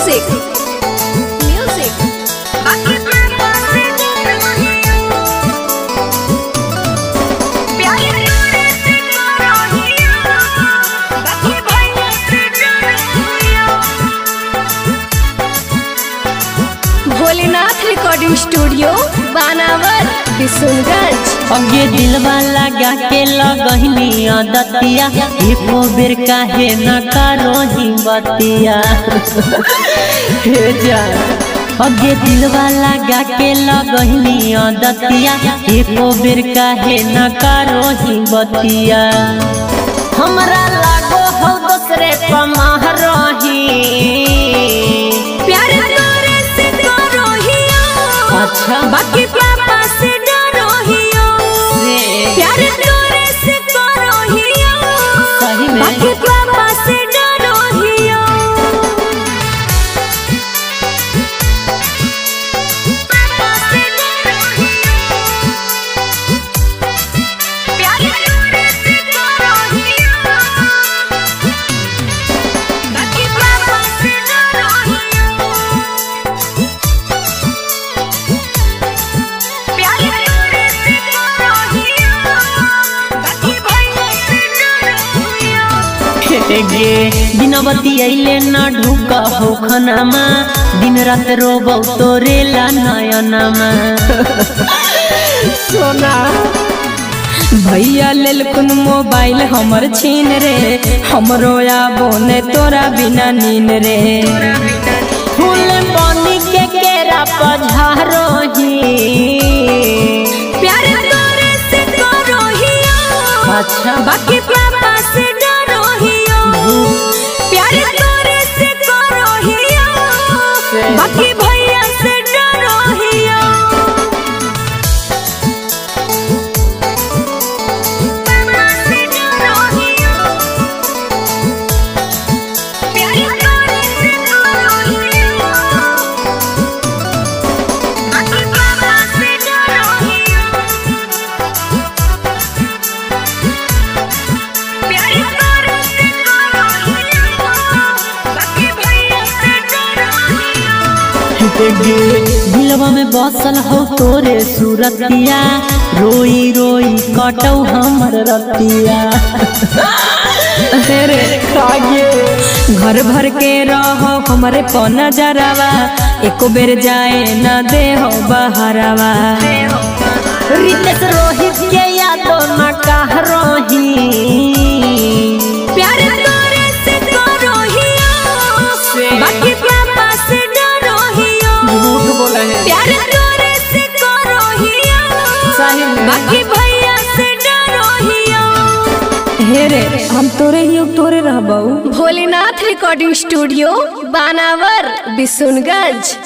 Music music Bholenath recording studio बानावर बिशुनगंज। अगे दिलवा लगा के लगहिनी अदतिया एको बेर काहे न करोही बतिया हे जान। अगे दिलवा लगा के लगहिनी अदतिया एको बेर काहे न करोही बतिया। हमरा लागो हो दूसरे पमाह रही प्यार तोरे से करो हियो, अच्छा बाकी पापा से डरो हियो। प्यार तोरे से करो हियो, सही में बाकी पापा से डरो हियो। पापा से डरो हियो, प्यार तोरे से करो हियो, बाकी पापा से डरो हियो। प्यार तोरे से करो हियो, बाकी भैया से डरो हियो। गे दिनवती अइले न ढुक हो खनामा दिन रात रोबौ तोरे ला नयनमा सोना भैया लेलकुन मोबाइल हमर छीन रे, हमरो आबो ने तोरा बिना नीन रे। फूल पानी के केरा पझारोही प्यार तोरे से करो हियो, अच्छा बाकी पापा से डरो हियो। प्यार तोरे से करो हियो, बाकी भैया से डरो हियो। पापा से डरो हियो, प्यार तोरे से करो हियो, बाकी पापा से डरो हियो। प्यार तोरे से करो हियो, बाकी भैया से डरो हियो। गे दिलवा में बसल हो तोरे सूरतिया रोई रोई कटौ हमर रतिया तेरे खागे घर भर के रहो हमरे पन जरावा, एको बेर जाए न दे हो बहरावा। रितेश रोहित के यादो न कह रोही प्यार तोरे से करो हियो, बाकी पापा से डरो हियो। झूठ बोला है प्यार तोरे से करो हियो, बाकी भैया से डरो हियो। हे रे हम तोरे हियो तोरे रहबऊ। भोलेनाथ रिकॉर्डिंग स्टूडियो बानावर बिशुनगंज।